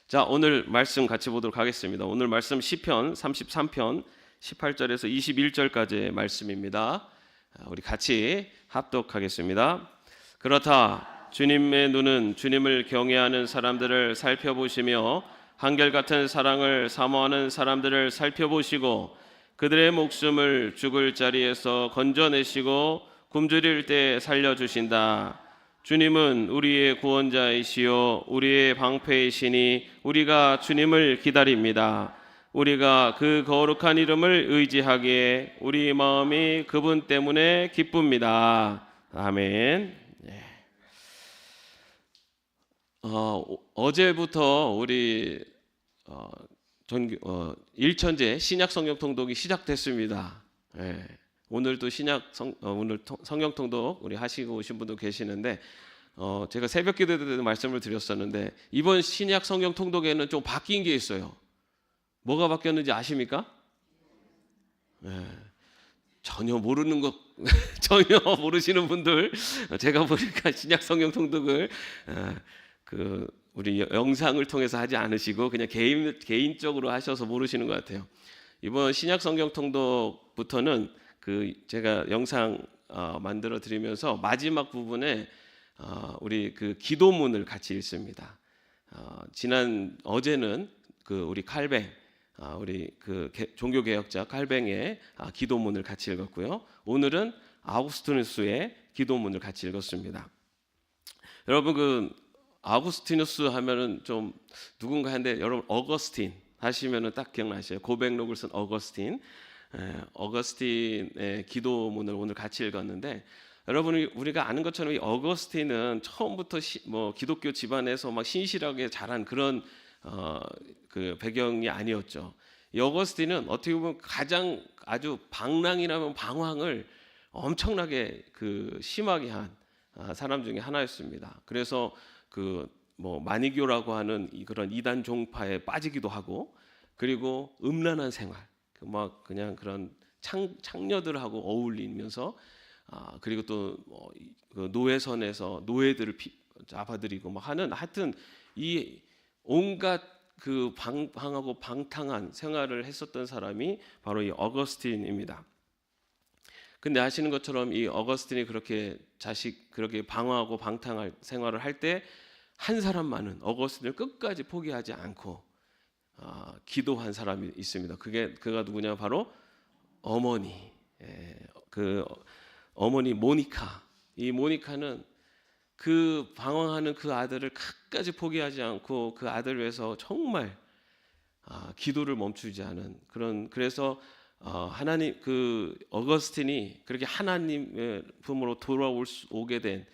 자, 오늘 말씀 같이 보도록 하겠습니다. 오늘 말씀 시편 33편 18절에서 21절까지의 말씀입니다. 우리 같이 합독하겠습니다. 그렇다 주님의 눈은 주님을 경외하는 사람들을 살펴보시며 한결같은 사랑을 사모하는 사람들을 살펴보시고 그들의 목숨을 죽을 자리에서 건져내시고 굶주릴 때 살려주신다. 주님은 우리의 구원자이시요 우리의 방패이시니 우리가 주님을 기다립니다. 우리가 그 거룩한 이름을 의지하기에 우리 마음이 그분 때문에 기쁩니다. 아멘. 어제부터 우리 일천제 신약 성경 통독이 시작됐습니다. 오늘도 오늘 성경 통독 우리 하시고 오신 분도 계시는데 제가 새벽 기도 때도 말씀을 드렸었는데 이번 신약 성경 통독에는 좀 바뀐 게 있어요. 뭐가 바뀌었는지 아십니까? 전혀 모르는 것 전혀 모르시는 분들 제가 보니까 신약 성경 통독을 우리 영상을 통해서 하지 않으시고 그냥 개인적으로 하셔서 모르시는 것 같아요. 이번 신약 성경 통독부터는 제가 영상 만들어 드리면서 마지막 부분에 우리 기도문을 같이 읽습니다. 어제는 우리 칼뱅 우리 종교 개혁자 칼뱅의 기도문을 같이 읽었고요. 오늘은 아우구스티누스의 기도문을 같이 읽었습니다. 여러분 아우구스티누스 하면은 좀 누군가 한데 여러분 어거스틴 하시면은 딱 기억나시죠? 고백록을 쓴 어거스틴의 기도문을 오늘 같이 읽었는데 여러분 우리가 아는 것처럼 이 어거스틴은 처음부터 기독교 집안에서 막 신실하게 자란 그런 배경이 아니었죠. 이 어거스틴은 어떻게 보면 가장 아주 방랑이라면 방황을 엄청나게 심하게 한 사람 중에 하나였습니다. 그래서 마니교라고 하는 그런 이단 종파에 빠지기도 하고 그리고 음란한 생활 그냥 그런 창녀들하고 어울리면서 그리고 또 노예선에서 노예들을 잡아들이고 하는 하여튼 이 온갖 방황하고 방탕한 생활을 했었던 사람이 바로 이 어거스틴입니다. 근데 아시는 것처럼 이 어거스틴이 그렇게 방황하고 방탕한 생활을 할 때 한 사람만은 어거스틴을 끝까지 포기하지 않고 기도한 사람이 있습니다. 그가 누구냐? 바로 어머니. 어머니 모니카. 이 모니카는 방황하는 아들을 끝까지 포기하지 않고 그 아들을 위해서 정말 기도를 멈추지 않은 그래서 하나님 어거스틴이 그렇게 하나님의 품으로 오게 된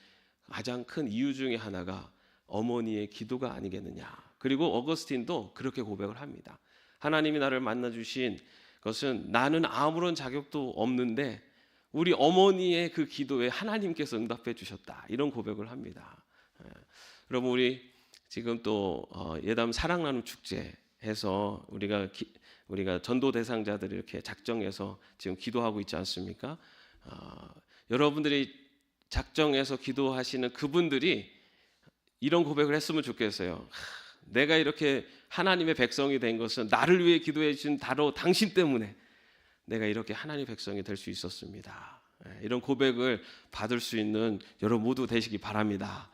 가장 큰 이유 중에 하나가 어머니의 기도가 아니겠느냐. 그리고 어거스틴도 그렇게 고백을 합니다. 하나님이 나를 만나 주신 것은 나는 아무런 자격도 없는데 우리 어머니의 기도에 하나님께서 응답해 주셨다. 이런 고백을 합니다. 여러분 우리 지금 또 예담 사랑 나눔 축제 해서 우리가 전도 대상자들을 이렇게 작정해서 지금 기도하고 있지 않습니까? 여러분들이 작정해서 기도하시는 그분들이 이런 고백을 했으면 좋겠어요. 내가 이렇게 하나님의 백성이 된 것은 나를 위해 기도해 주신 바로 당신 때문에 내가 이렇게 하나님의 백성이 될 수 있었습니다. 이런 고백을 받을 수 있는 여러분 모두 되시기 바랍니다.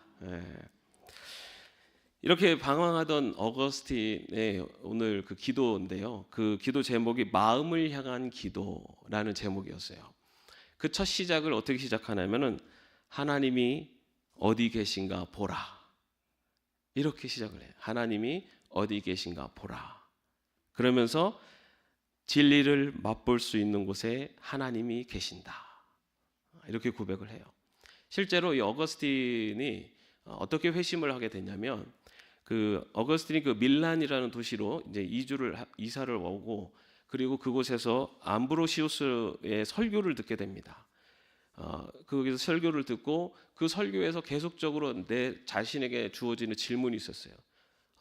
이렇게 방황하던 어거스틴의 오늘 기도인데요. 기도 제목이 마음을 향한 기도라는 제목이었어요. 첫 시작을 어떻게 시작하냐면은 하나님이 어디 계신가 보라. 이렇게 시작을 해요. 하나님이 어디 계신가 보라. 그러면서 진리를 맛볼 수 있는 곳에 하나님이 계신다. 이렇게 고백을 해요. 실제로 이 어거스틴이 어떻게 회심을 하게 됐냐면 어거스틴이 밀란이라는 도시로 이제 이사를 오고 그리고 그곳에서 암브로시우스의 설교를 듣게 됩니다. 거기서 설교를 듣고 그 설교에서 계속적으로 내 자신에게 주어지는 질문이 있었어요.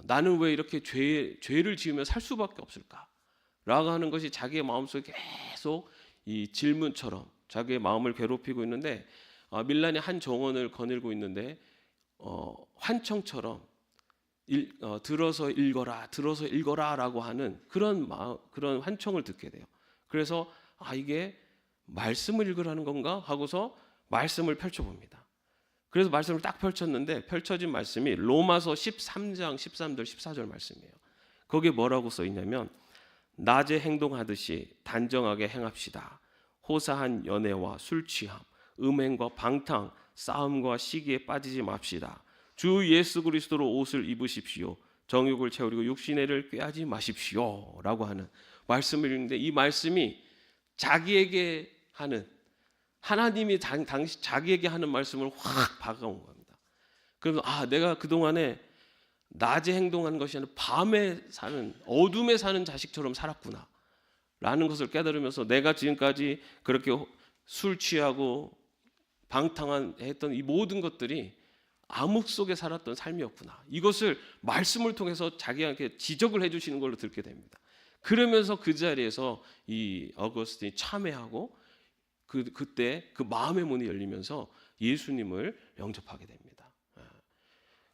나는 왜 이렇게 죄를 지으며 살 수밖에 없을까? 라고 하는 것이 자기의 마음속에 계속 이 질문처럼 자기의 마음을 괴롭히고 있는데 밀란이 한 정원을 거닐고 있는데 환청처럼 들어서 읽어라, 들어서 읽어라라고 하는 그런 환청을 듣게 돼요. 그래서 이게 말씀을 읽으라는 건가 하고서 말씀을 펼쳐봅니다. 그래서 말씀을 딱 펼쳤는데 펼쳐진 말씀이 로마서 13장 13절 14절 말씀이에요. 거기에 뭐라고 써 있냐면 낮에 행동하듯이 단정하게 행합시다. 호사한 연애와 술 취함, 음행과 방탕, 싸움과 시기에 빠지지 맙시다. 주 예수 그리스도로 옷을 입으십시오. 정욕을 채우리고 육신의 일을 꾀하지 마십시오 라고 하는 말씀을 읽는데, 이 말씀이 자기에게 하는, 하나님이 자기에게 하는 말씀을 확 박아온 겁니다. 그래서 내가 그동안에 낮에 행동하는 것이 아니라 밤에 사는, 어둠에 사는 자식처럼 살았구나 라는 것을 깨달으면서 내가 지금까지 그렇게 술 취하고 방탕한 했던 이 모든 것들이 암흑 속에 살았던 삶이었구나, 이것을 말씀을 통해서 자기에게 지적을 해주시는 걸로 듣게 됩니다. 그러면서 그 자리에서 이 어거스틴이 참회하고 그때 그 마음의 문이 열리면서 예수님을 영접하게 됩니다.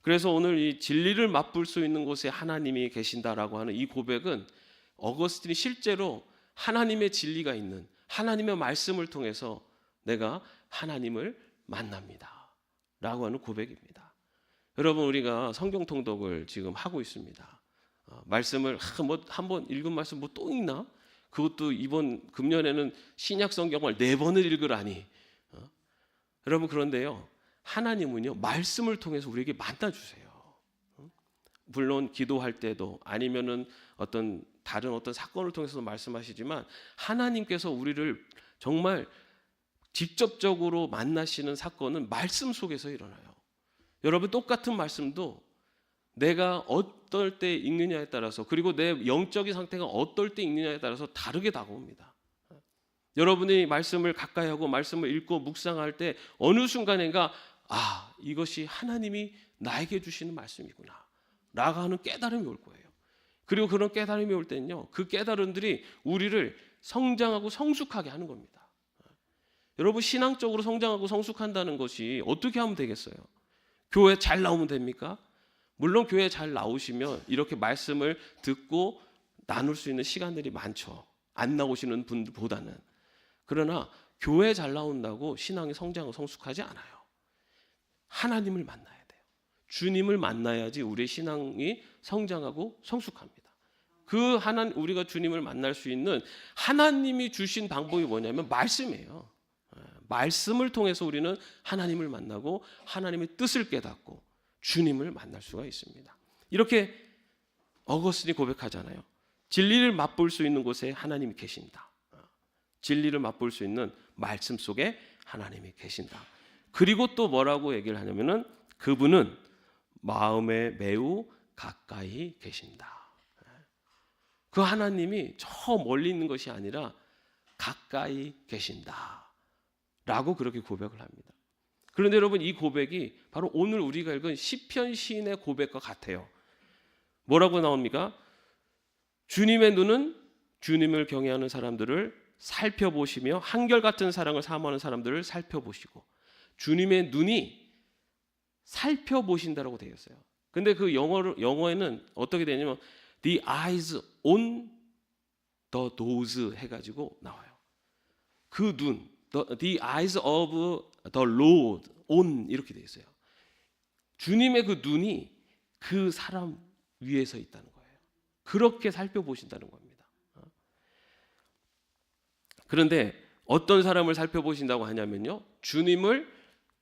그래서 오늘 이 진리를 맛볼 수 있는 곳에 하나님이 계신다라고 하는 이 고백은 어거스틴이 실제로 하나님의 진리가 있는, 하나님의 말씀을 통해서 내가 하나님을 만납니다 라고 하는 고백입니다. 여러분, 우리가 성경 통독을 지금 하고 있습니다. 말씀을 한번 읽은 말씀 또 읽나? 그것도 이번 금년에는 신약 성경을 4번을 읽으라니. 여러분, 그런데요, 하나님은요 말씀을 통해서 우리에게 만나주세요. 물론 기도할 때도 아니면은 다른 어떤 사건을 통해서도 말씀하시지만 하나님께서 우리를 정말 직접적으로 만나시는 사건은 말씀 속에서 일어나요. 여러분, 똑같은 말씀도 내가 어떨 때 읽느냐에 따라서, 그리고 내 영적인 상태가 어떨 때 읽느냐에 따라서 다르게 다가옵니다. 여러분이 말씀을 가까이 하고 말씀을 읽고 묵상할 때 어느 순간인가 이것이 하나님이 나에게 주시는 말씀이구나 라고 하는 깨달음이 올 거예요. 그리고 그런 깨달음이 올 때는요, 그 깨달음들이 우리를 성장하고 성숙하게 하는 겁니다. 여러분, 신앙적으로 성장하고 성숙한다는 것이 어떻게 하면 되겠어요? 교회 잘 나오면 됩니까? 물론 교회 잘 나오시면 이렇게 말씀을 듣고 나눌 수 있는 시간들이 많죠. 안 나오시는 분들보다는. 그러나 교회 잘 나온다고 신앙이 성장하고 성숙하지 않아요. 하나님을 만나야 돼요. 주님을 만나야지 우리의 신앙이 성장하고 성숙합니다. 우리가 주님을 만날 수 있는 하나님이 주신 방법이 뭐냐면 말씀이에요. 말씀을 통해서 우리는 하나님을 만나고 하나님의 뜻을 깨닫고 주님을 만날 수가 있습니다. 이렇게 어거스틴이 고백하잖아요. 진리를 맛볼 수 있는 곳에 하나님이 계신다. 진리를 맛볼 수 있는 말씀 속에 하나님이 계신다. 그리고 또 뭐라고 얘기를 하냐면은 그분은 마음에 매우 가까이 계신다. 그 하나님이 저 멀리 있는 것이 아니라 가까이 계신다 라고 그렇게 고백을 합니다. 그런데 여러분, 이 고백이 바로 오늘 우리가 읽은 시편 시인의 고백과 같아요. 뭐라고 나옵니까? 주님의 눈은 주님을 경외하는 사람들을 살펴보시며 한결같은 사랑을 사모하는 사람들을 살펴보시고, 주님의 눈이 살펴보신다라고 되어 있어요. 근데 그 영어에는 어떻게 되냐면 the eyes on the nose 해가지고 나와요. 그 눈, the eyes of the Lord on 이렇게 되어 있어요. 주님의 그 눈이 그 사람 위에서 있다는 거예요. 그렇게 살펴보신다는 겁니다. 그런데 어떤 사람을 살펴보신다고 하냐면요, 주님을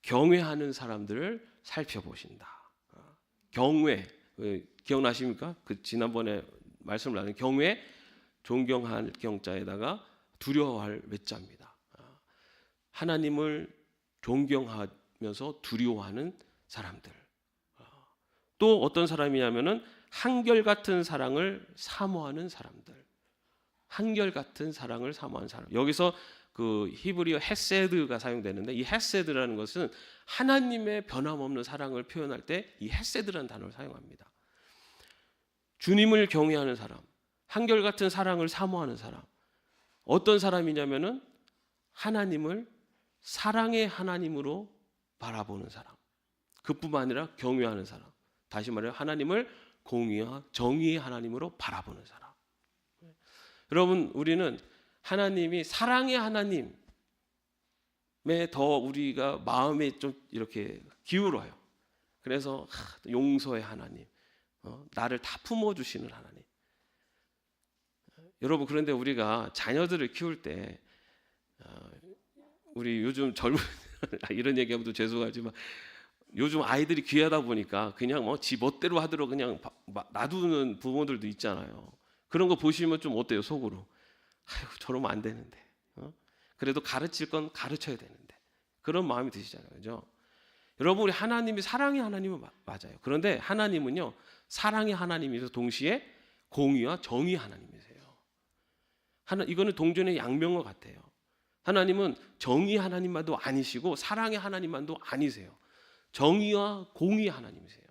경외하는 사람들을 살펴보신다. 경외, 기억나십니까? 그 지난번에 말씀을 나눈 경외, 존경할 경자에다가 두려워할 외자입니다. 하나님을 존경하면서 두려워하는 사람들. 또 어떤 사람이냐면은 한결같은 사랑을 사모하는 사람들. 한결같은 사랑을 사모하는 사람. 여기서 그 히브리어 헤세드가 사용되는데, 이 헤세드라는 것은 하나님의 변함없는 사랑을 표현할 때 이 헤세드라는 단어를 사용합니다. 주님을 경외하는 사람, 한결같은 사랑을 사모하는 사람. 어떤 사람이냐면은 하나님을 사랑의 하나님으로 바라보는 사람. 그뿐만 아니라 경외하는 사람. 다시 말해 하나님을 공의와 정의의 하나님으로 바라보는 사람. 여러분, 우리는 하나님이 사랑의 하나님에 더 우리가 마음에 좀 이렇게 기울어요. 그래서 용서의 하나님, 나를 다 품어주시는 하나님. 여러분, 그런데 우리가 자녀들을 키울 때 우리 요즘 젊은 이런 얘기하면 죄송하지만 요즘 아이들이 귀하다 보니까 그냥 뭐 지 멋대로 하도록 그냥 놔두는 부모들도 있잖아요. 그런 거 보시면 좀 어때요? 속으로 아이고 저러면 안 되는데, 그래도 가르칠 건 가르쳐야 되는데, 그런 마음이 드시잖아요, 그죠? 여러분, 우리 하나님이 사랑의 하나님은 맞아요. 그런데 하나님은요 사랑의 하나님이면서 동시에 공의와 정의 하나님이세요. 이거는 동전의 양면과 같아요. 하나님은 정의 하나님만도 아니시고 사랑의 하나님만도 아니세요. 정의와 공의 하나님이세요.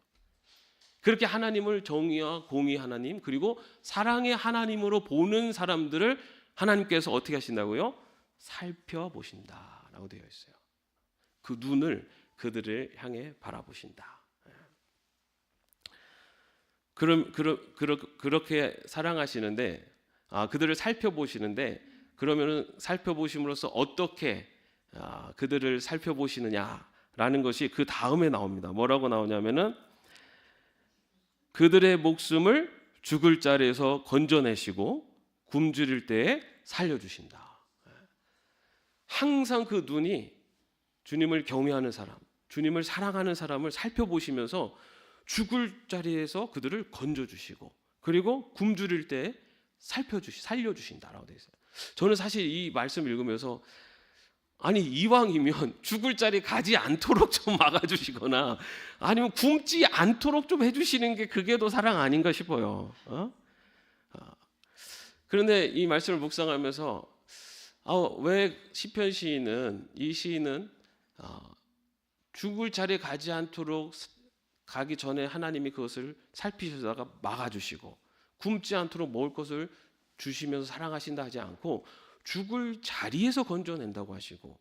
그렇게 하나님을 정의와 공의 하나님 그리고 사랑의 하나님으로 보는 사람들을 하나님께서 어떻게 하신다고요? 살펴보신다라고 되어 있어요. 그 눈을 그들을 향해 바라보신다. 그렇게 사랑하시는데, 그들을 살펴보시는데, 그러면은 살펴보심으로써 어떻게 그들을 살펴보시느냐라는 것이 그 다음에 나옵니다. 뭐라고 나오냐면은 그들의 목숨을 죽을 자리에서 건져내시고 굶주릴 때에 살려주신다. 항상 그 눈이 주님을 경외하는 사람, 주님을 사랑하는 사람을 살펴보시면서 죽을 자리에서 그들을 건져주시고 그리고 굶주릴 때에 살려주신다라고 되어 있어요. 저는 사실 이 말씀 읽으면서 아니 이왕이면 죽을 자리 가지 않도록 좀 막아주시거나 아니면 굶지 않도록 좀 해주시는 게 그게 더 사랑 아닌가 싶어요. 그런데 이 말씀을 묵상하면서 왜 시편 시인은 죽을 자리에 가지 않도록 가기 전에 하나님이 그것을 살피시다가 막아주시고 굶지 않도록 먹을 것을 주시면서 사랑하신다 하지 않고 죽을 자리에서 건져낸다고 하시고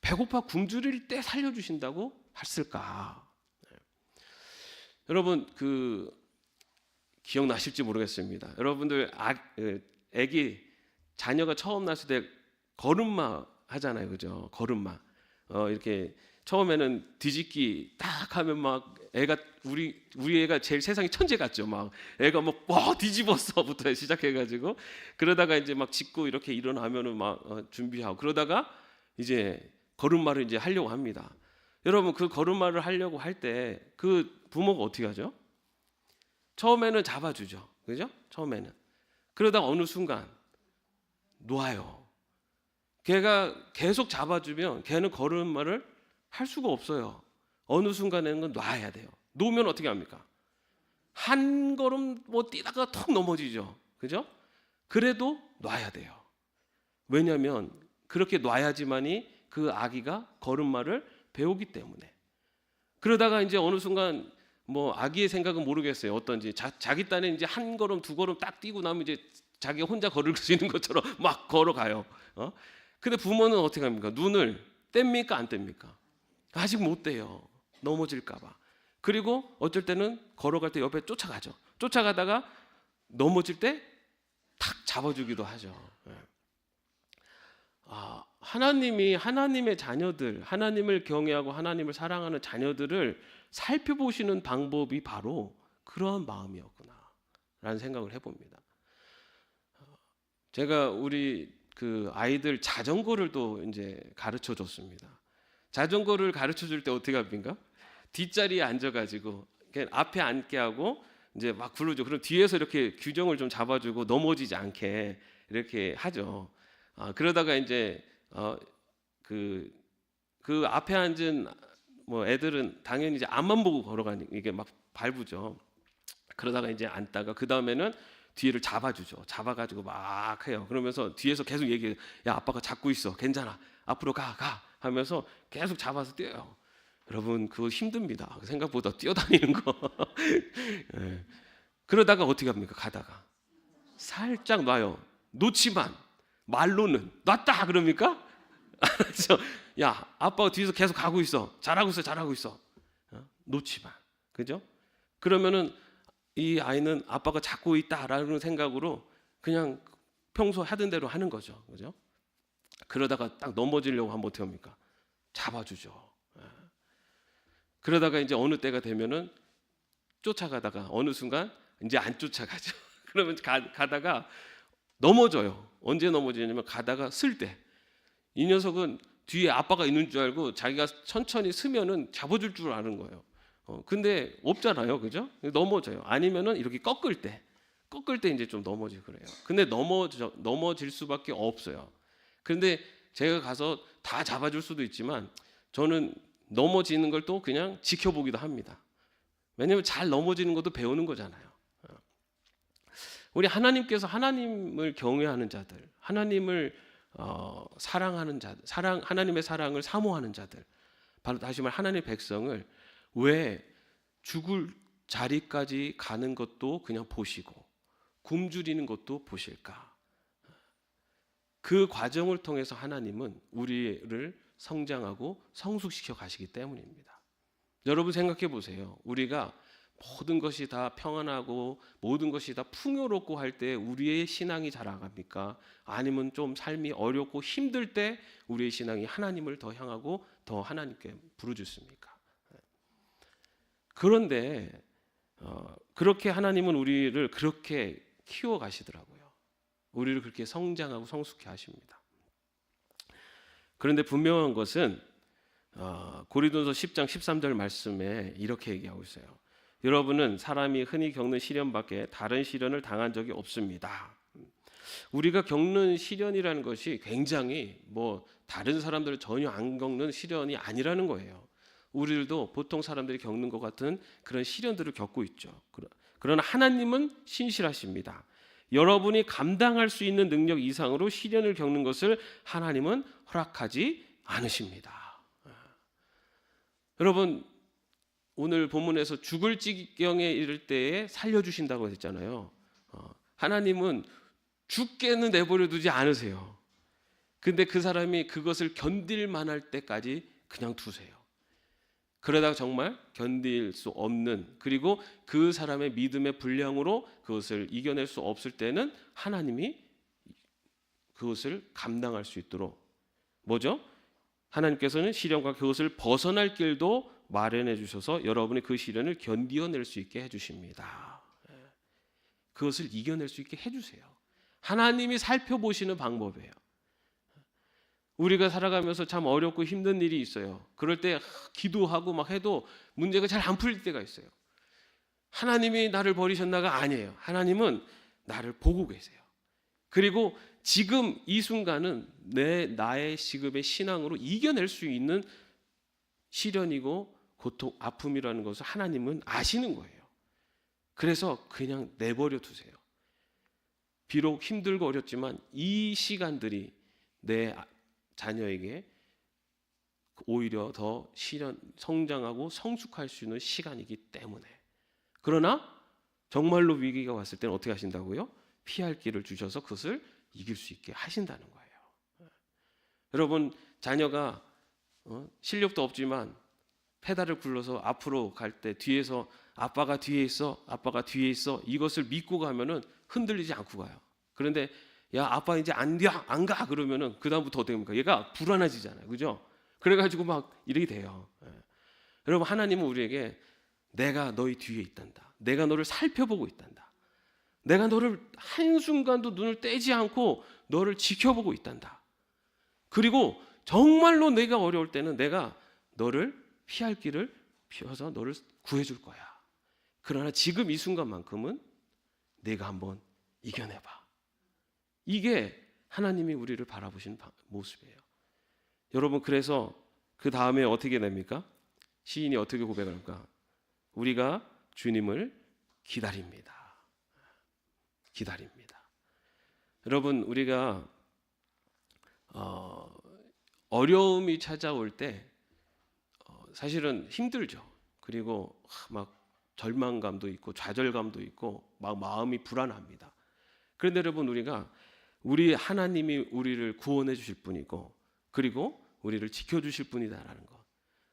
배고파 굶주릴 때 살려주신다고 했을까? 여러분 기억나실지 모르겠습니다. 여러분들 아기 자녀가 처음 났을 때 걸음마 하잖아요, 그죠? 걸음마 이렇게 처음에는 뒤집기 딱 하면 막 애가 우리 애가 제일 세상에 천재 같죠. 막 애가 막 뒤집었어부터 시작해가지고 그러다가 이제 막 짚고 이렇게 일어나면은 막 준비하고 그러다가 이제 걸음마를 이제 하려고 합니다. 여러분 그 걸음마를 하려고 할 때 그 부모가 어떻게 하죠? 처음에는 잡아주죠, 그죠? 처음에는 그러다가 어느 순간 놔요. 걔가 계속 잡아주면 걔는 걸음마를 할 수가 없어요. 어느 순간에는 건 놔야 돼요. 놓으면 어떻게 합니까? 한 걸음 뛰다가 턱 넘어지죠. 그죠? 그래도 놔야 돼요. 왜냐하면 그렇게 놔야지만이 그 아기가 걸음마를 배우기 때문에. 그러다가 이제 어느 순간 아기의 생각은 모르겠어요. 어떤지 자기 딴에 이제 한 걸음 두 걸음 딱 뛰고 나면 이제 자기가 혼자 걸을 수 있는 것처럼 막 걸어가요. 근데 부모는 어떻게 합니까? 눈을 뗍니까 안 뗍니까? 아직 못 떼요. 넘어질까봐. 그리고 어쩔 때는 걸어갈 때 옆에 쫓아가죠. 쫓아가다가 넘어질 때 탁 잡아주기도 하죠. 하나님이 하나님의 자녀들, 하나님을 경외하고 하나님을 사랑하는 자녀들을 살펴보시는 방법이 바로 그러한 마음이었구나라는 생각을 해봅니다. 제가 우리 그 아이들 자전거를 또 이제 가르쳐 줬습니다. 자전거를 가르쳐 줄 때 어떻게 합니까? 뒷자리에 앉아가지고 앞에 앉게 하고 이제 막 굴러줘. 그럼 뒤에서 이렇게 규정을 좀 잡아주고 넘어지지 않게 이렇게 하죠. 그러다가 이제 그 앞에 앉은 애들은 당연히 이제 앞만 보고 걸어가니까 이게 막 밟으죠. 그러다가 이제 앉다가 그 다음에는 뒤를 잡아주죠. 잡아가지고 막 해요. 그러면서 뒤에서 계속 얘기해요. 야 아빠가 잡고 있어. 괜찮아. 앞으로 가 하면서 계속 잡아서 뛰어요. 여러분 그거 힘듭니다. 생각보다 뛰어다니는 거. 네. 그러다가 어떻게 합니까? 가다가 살짝 놔요. 놓지만 말로는 놨다 그럽니까? 그래서 야 아빠가 뒤에서 계속 가고 있어. 잘하고 있어. 놓지만 그죠? 그러면은 이 아이는 아빠가 잡고 있다라는 생각으로 그냥 평소 하던 대로 하는 거죠. 그죠? 그러다가 딱 넘어지려고 하면 어떻게 합니까? 잡아주죠. 그러다가 이제 어느 때가 되면은 쫓아가다가 어느 순간 이제 안 쫓아가죠. 그러면 가다가 넘어져요. 언제 넘어지냐면 가다가 쓸 때 이 녀석은 뒤에 아빠가 있는 줄 알고 자기가 천천히 쓰면은 잡아줄 줄 아는 거예요. 근데 없잖아요, 그죠? 넘어져요. 아니면은 이렇게 꺾을 때 이제 좀 넘어지고 그래요. 근데 넘어질 수밖에 없어요. 그런데 제가 가서 다 잡아줄 수도 있지만 저는 넘어지는 걸 또 그냥 지켜보기도 합니다. 왜냐하면 잘 넘어지는 것도 배우는 거잖아요. 우리 하나님께서 하나님을 경외하는 자들, 하나님을 사랑하는 자들, 하나님의 사랑을 사모하는 자들, 바로 다시 말 하나님의 백성을 왜 죽을 자리까지 가는 것도 그냥 보시고 굶주리는 것도 보실까? 그 과정을 통해서 하나님은 우리를 성장하고 성숙시켜 가시기 때문입니다. 여러분 생각해 보세요. 우리가 모든 것이 다 평안하고 모든 것이 다 풍요롭고 할 때 우리의 신앙이 자라갑니까? 아니면 좀 삶이 어렵고 힘들 때 우리의 신앙이 하나님을 더 향하고 더 하나님께 부르짖습니까? 그런데 그렇게 하나님은 우리를 그렇게 키워 가시더라고요. 우리를 그렇게 성장하고 성숙해 하십니다. 그런데 분명한 것은 고린도서 10장 13절 말씀에 이렇게 얘기하고 있어요. 여러분은 사람이 흔히 겪는 시련 밖에 다른 시련을 당한 적이 없습니다. 우리가 겪는 시련이라는 것이 굉장히 다른 사람들을 전혀 안 겪는 시련이 아니라는 거예요. 우리들도 보통 사람들이 겪는 것 같은 그런 시련들을 겪고 있죠. 그러나 하나님은 신실하십니다. 여러분이 감당할 수 있는 능력 이상으로 시련을 겪는 것을 하나님은 허락하지 않으십니다. 여러분 오늘 본문에서 죽을 지경에 이를 때에 살려주신다고 했잖아요. 하나님은 죽게는 내버려 두지 않으세요. 근데 그 사람이 그것을 견딜 만할 때까지 그냥 두세요. 그러다가 정말 견딜 수 없는, 그리고 그 사람의 믿음의 분량으로 그것을 이겨낼 수 없을 때는 하나님이 그것을 감당할 수 있도록 뭐죠? 하나님께서는 시련과 그것을 벗어날 길도 마련해 주셔서 여러분이 그 시련을 견디어낼 수 있게 해주십니다. 그것을 이겨낼 수 있게 해주세요. 하나님이 살펴보시는 방법이에요. 우리가 살아가면서 참 어렵고 힘든 일이 있어요. 그럴 때 기도하고 막 해도 문제가 잘 안 풀릴 때가 있어요. 하나님이 나를 버리셨나가 아니에요. 하나님은 나를 보고 계세요. 그리고 지금 이 순간은 나의 지금의 신앙으로 이겨낼 수 있는 시련이고 고통, 아픔이라는 것을 하나님은 아시는 거예요. 그래서 그냥 내버려 두세요. 비록 힘들고 어렵지만 이 시간들이 내 자녀에게 오히려 더 성장하고 성숙할 수 있는 시간이기 때문에. 그러나 정말로 위기가 왔을 때는 어떻게 하신다고요? 피할 길을 주셔서 그것을 이길 수 있게 하신다는 거예요. 여러분 자녀가 실력도 없지만 페달을 굴러서 앞으로 갈 때 뒤에서 아빠가 뒤에 있어, 아빠가 뒤에 있어 이것을 믿고 가면은 흔들리지 않고 가요. 그런데 야 아빠 이제 안 가 그러면은 그 다음부터 어떻게 됩니까? 얘가 불안해지잖아요, 그죠? 그래가지고 막 이렇게 돼요. 여러분 하나님은 우리에게 내가 너희 뒤에 있단다. 내가 너를 살펴보고 있단다. 내가 너를 한순간도 눈을 떼지 않고 너를 지켜보고 있단다. 그리고 정말로 내가 어려울 때는 내가 너를 피할 길을 피워서 너를 구해줄 거야. 그러나 지금 이 순간만큼은 내가 한번 이겨내봐. 이게 하나님이 우리를 바라보시는 모습이에요. 여러분 그래서 그 다음에 어떻게 됩니까? 시인이 어떻게 고백합니까? 우리가 주님을 기다립니다. 기다립니다. 여러분 우리가 어려움이 찾아올 때 사실은 힘들죠. 그리고 막 절망감도 있고 좌절감도 있고 막 마음이 불안합니다. 그런데 여러분 우리 하나님이 우리를 구원해 주실 분이고 그리고 우리를 지켜주실 분이다라는 것.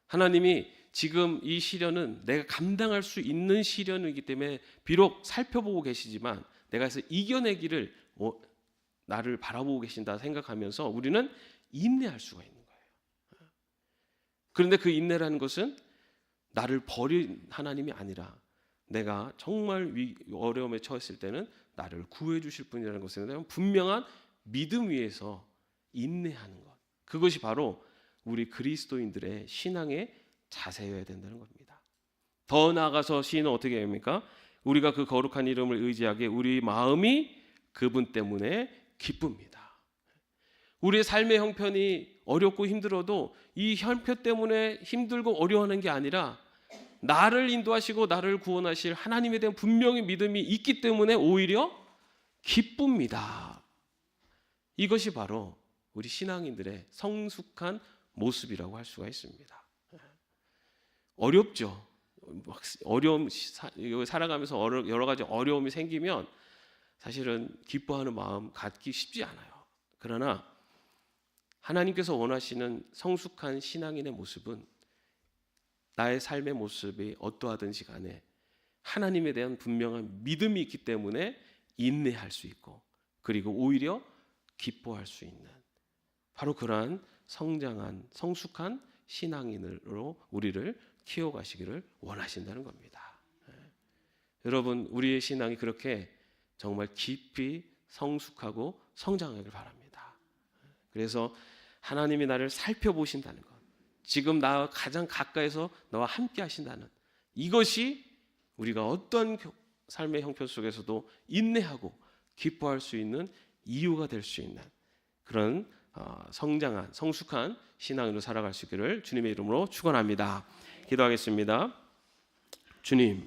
하나님이 지금 이 시련은 내가 감당할 수 있는 시련이기 때문에 비록 살펴보고 계시지만 내가 해서 이겨내기를 나를 바라보고 계신다 생각하면서 우리는 인내할 수가 있는 거예요. 그런데 그 인내라는 것은 나를 버린 하나님이 아니라 내가 정말 어려움에 처했을 때는 나를 구해 주실 분이라는 것에 대한 분명한 믿음 위에서 인내하는 것. 그것이 바로 우리 그리스도인들의 신앙의 자세여야 된다는 겁니다. 더 나아가서 시인은 어떻게 합니까? 우리가 그 거룩한 이름을 의지하기에 우리 마음이 그분 때문에 기쁩니다. 우리의 삶의 형편이 어렵고 힘들어도 이 형편 때문에 힘들고 어려워하는 게 아니라 나를 인도하시고 나를 구원하실 하나님에 대한 분명히 믿음이 있기 때문에 오히려 기쁩니다. 이것이 바로 우리 신앙인들의 성숙한 모습이라고 할 수가 있습니다. 어렵죠. 어려움 살아가면서 여러 가지 어려움이 생기면 사실은 기뻐하는 마음 갖기 쉽지 않아요. 그러나 하나님께서 원하시는 성숙한 신앙인의 모습은 나의 삶의 모습이 어떠하든지 간에 하나님에 대한 분명한 믿음이 있기 때문에 인내할 수 있고 그리고 오히려 기뻐할 수 있는 바로 그러한 성장한 성숙한 신앙인으로 우리를 키워가시기를 원하신다는 겁니다. 여러분 우리의 신앙이 그렇게 정말 깊이 성숙하고 성장하길 바랍니다. 그래서 하나님이 나를 살펴보신다는 것, 지금 나와 가장 가까이서 나와 함께 하신다는 이것이 우리가 어떤 삶의 형편 속에서도 인내하고 기뻐할 수 있는 이유가 될 수 있는 그런 성장한 성숙한 신앙으로 살아갈 수 있기를 주님의 이름으로 축원합니다. 기도하겠습니다. 주님,